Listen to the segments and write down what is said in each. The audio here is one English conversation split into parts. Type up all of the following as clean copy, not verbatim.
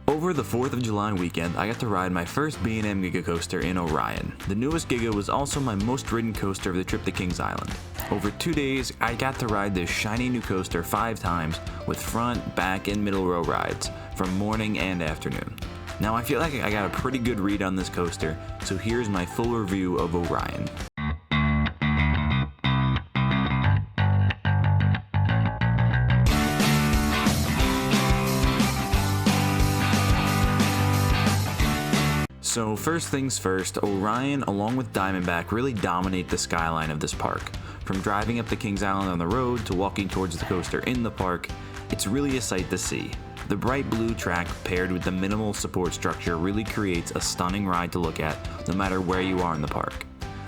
Over the 4th of July weekend, I got to ride my first B&M Giga coaster in Orion. The newest Giga was also my most ridden coaster of the trip to Kings Island. Over 2 days, I got to ride this shiny new coaster 5 times with front, back, and middle row rides from morning and afternoon. Now I feel like I got a pretty good read on this coaster, so here's my full review of Orion. So first things first, Orion along with Diamondback really dominate the skyline of this park. From driving up the Kings Island on the road to walking towards the coaster in the park, it's really a sight to see. The bright blue track paired with the minimal support structure really creates a stunning ride to look at no matter where you are in the park.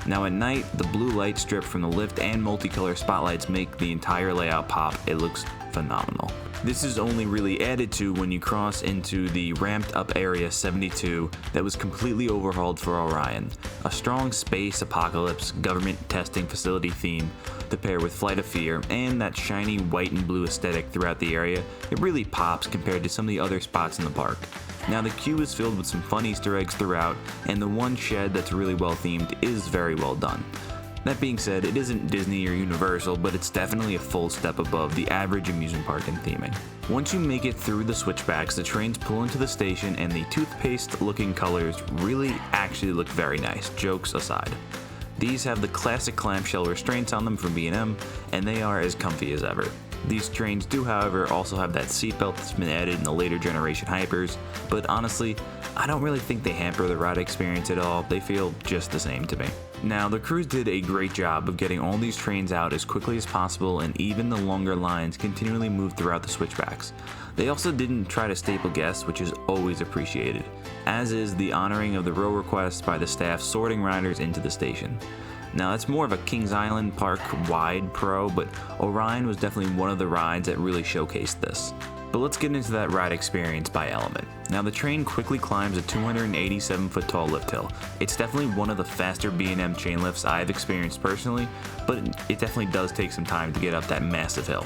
Now at night, the blue light strip from the lift and multicolor spotlights make the entire layout pop. It looks phenomenal. This is only really added to when you cross into the ramped up area 72 that was completely overhauled for Orion. A strong space apocalypse government testing facility theme to pair with Flight of Fear and that shiny white and blue aesthetic throughout the area, it really pops compared to some of the other spots in the park. Now the queue is filled with some fun Easter eggs throughout, and the one shed that's really well themed is very well done. That being said, it isn't Disney or Universal, but it's definitely a full step above the average amusement park in theming. Once you make it through the switchbacks, the trains pull into the station and the toothpaste-looking colors really actually look very nice, jokes aside. These have the classic clamshell restraints on them from B&M, and they are as comfy as ever. These trains do, however, also have that seatbelt that's been added in the later generation Hypers, but honestly, I don't really think they hamper the ride experience at all. They feel just the same to me. Now, the crews did a great job of getting all these trains out as quickly as possible, and even the longer lines continually moved throughout the switchbacks. They also didn't try to staple guests, which is always appreciated, as is the honoring of the row requests by the staff sorting riders into the station. Now that's more of a Kings Island park-wide pro, but Orion was definitely one of the rides that really showcased this. But let's get into that ride experience by element. Now the train quickly climbs a 287-foot tall lift hill. It's definitely one of the faster B&M chain lifts I've experienced personally, but it definitely does take some time to get up that massive hill.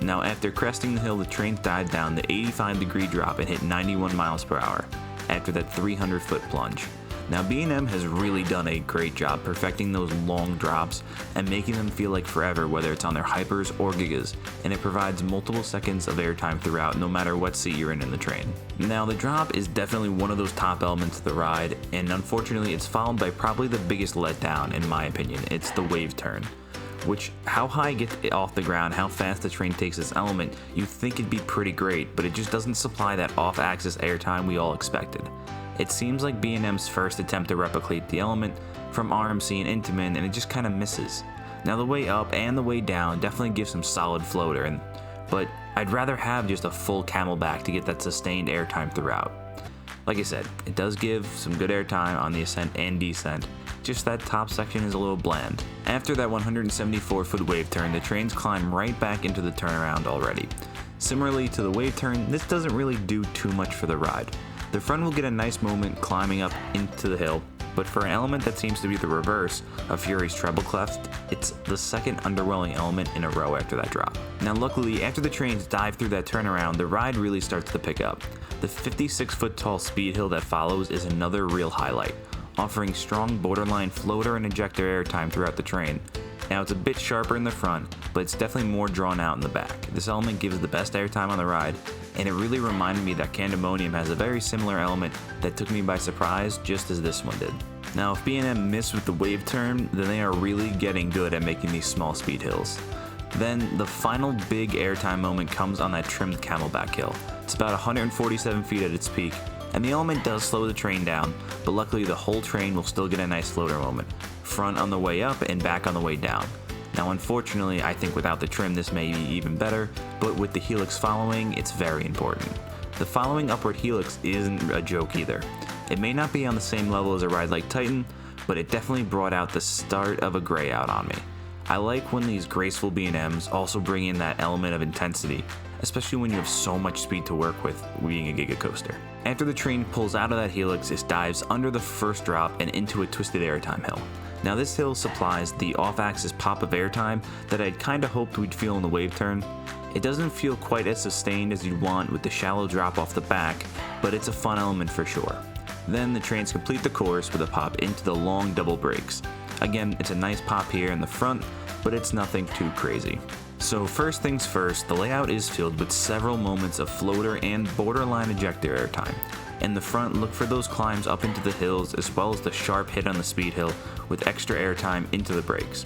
Now after cresting the hill, the train died down the 85-degree drop and hit 91 miles per hour after that 300-foot plunge. Now B&M has really done a great job perfecting those long drops and making them feel like forever, whether it's on their Hypers or Gigas, and it provides multiple seconds of airtime throughout no matter what seat you're in the train. Now the drop is definitely one of those top elements of the ride, and unfortunately it's followed by probably the biggest letdown in my opinion. It's the wave turn. Which, how high it gets off the ground, how fast the train takes this element, you'd think it'd be pretty great, but it just doesn't supply that off-axis airtime we all expected. It seems like B&M's first attempt to replicate the element from RMC and Intamin, and it just kind of misses. Now the way up and the way down definitely give some solid floater, but I'd rather have just a full camelback to get that sustained airtime throughout. Like I said, it does give some good airtime on the ascent and descent, just that top section is a little bland. After that 174-foot wave turn, the trains climb right back into the turnaround already. Similarly to the wave turn, this doesn't really do too much for the ride. The front will get a nice moment climbing up into the hill, but for an element that seems to be the reverse of Fury's treble cleft, it's the second underwhelming element in a row after that drop. Now luckily, after the trains dive through that turnaround, the ride really starts to pick up. The 56-foot tall speed hill that follows is another real highlight, offering strong borderline floater and ejector airtime throughout the train. Now it's a bit sharper in the front, but it's definitely more drawn out in the back. This element gives the best airtime on the ride, and it really reminded me that Candemonium has a very similar element that took me by surprise just as this one did. Now if B&M missed with the wave turn, then they are really getting good at making these small speed hills. Then the final big airtime moment comes on that trimmed camelback hill. It's about 147 feet at its peak, and the element does slow the train down, but luckily the whole train will still get a nice floater moment, front on the way up and back on the way down. Now unfortunately, I think without the trim this may be even better, but with the helix following, it's very important. The following upward helix isn't a joke either. It may not be on the same level as a ride like Titan, but it definitely brought out the start of a gray out on me. I like when these graceful B&Ms also bring in that element of intensity, especially when you have so much speed to work with being a Giga coaster. After the train pulls out of that helix, it dives under the first drop and into a twisted airtime hill. Now this hill supplies the off-axis pop of airtime that I'd kinda hoped we'd feel in the wave turn. It doesn't feel quite as sustained as you'd want with the shallow drop off the back, but it's a fun element for sure. Then the trains complete the course with a pop into the long double brakes. Again, it's a nice pop here in the front, but it's nothing too crazy. So first things first, the layout is filled with several moments of floater and borderline ejector airtime. In the front, look for those climbs up into the hills as well as the sharp hit on the speed hill with extra airtime into the brakes.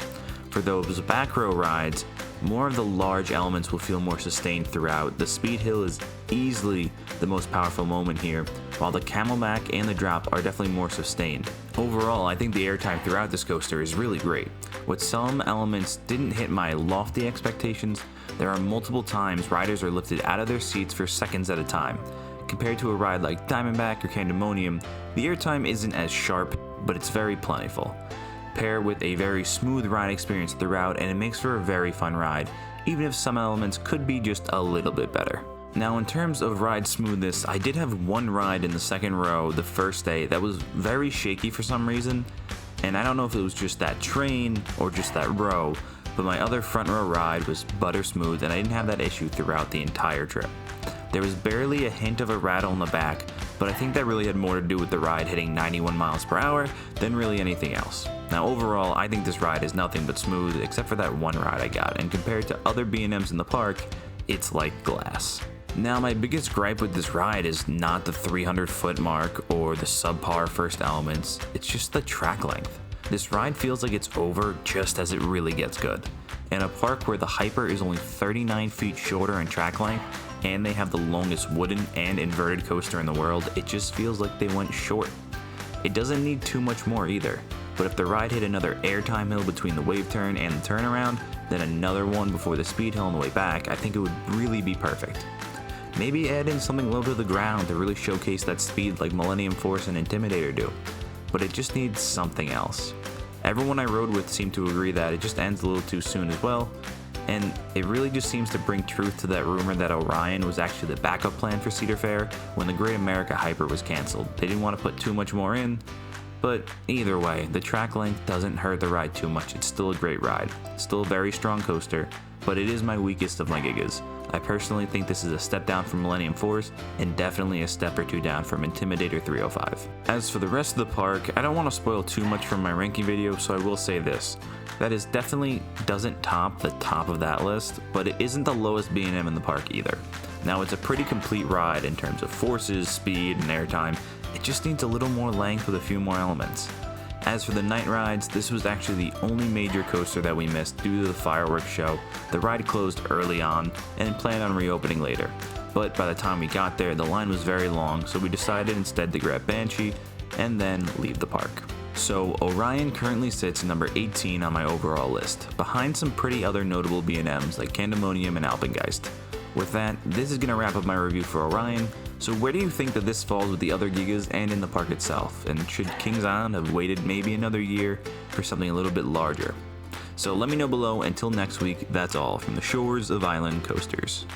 For those back row rides, more of the large elements will feel more sustained throughout. The speed hill is easily the most powerful moment here, while the camelback and the drop are definitely more sustained. Overall, I think the airtime throughout this coaster is really great. With some elements didn't hit my lofty expectations, there are multiple times riders are lifted out of their seats for seconds at a time. Compared to a ride like Diamondback or Candemonium, the airtime isn't as sharp, but it's very plentiful. Pair with a very smooth ride experience throughout, and it makes for a very fun ride, even if some elements could be just a little bit better. Now in terms of ride smoothness, I did have one ride in the second row the first day that was very shaky for some reason, and I don't know if it was just that train or just that row, but my other front row ride was butter smooth and I didn't have that issue throughout the entire trip. There was barely a hint of a rattle in the back, but I think that really had more to do with the ride hitting 91 miles per hour than really anything else. Now overall, I think this ride is nothing but smooth except for that one ride I got, and compared to other B&Ms in the park, it's like glass. Now my biggest gripe with this ride is not the 300-foot mark or the subpar first elements, it's just the track length. This ride feels like it's over just as it really gets good. In a park where the Hyper is only 39 feet shorter in track length, and they have the longest wooden and inverted coaster in the world, it just feels like they went short. It doesn't need too much more either, but if the ride hit another airtime hill between the wave turn and the turnaround, then another one before the speed hill on the way back, I think it would really be perfect. Maybe add in something low to the ground to really showcase that speed like Millennium Force and Intimidator do, but it just needs something else. Everyone I rode with seemed to agree that it just ends a little too soon as well, and it really just seems to bring truth to that rumor that Orion was actually the backup plan for Cedar Fair when the Great America Hyper was canceled. They didn't want to put too much more in, but either way, the track length doesn't hurt the ride too much. It's still a great ride, still a very strong coaster, but it is my weakest of my Gigas. I personally think this is a step down from Millennium Force, and definitely a step or two down from Intimidator 305. As for the rest of the park, I don't want to spoil too much from my ranking video, so I will say this. That is definitely doesn't top the top of that list, but it isn't the lowest B&M in the park either. Now it's a pretty complete ride in terms of forces, speed, and airtime. It just needs a little more length with a few more elements. As for the night rides, this was actually the only major coaster that we missed due to the fireworks show. The ride closed early on and planned on reopening later, but by the time we got there, the line was very long, so we decided instead to grab Banshee and then leave the park. So Orion currently sits number 18 on my overall list, behind some pretty other notable B&Ms like Candemonium and Alpengeist. With that, this is going to wrap up my review for Orion. So where do you think that this falls with the other Gigas and in the park itself? And should Kings Island have waited maybe another year for something a little bit larger? So let me know below. Until next week, that's all from the shores of Island Coasters.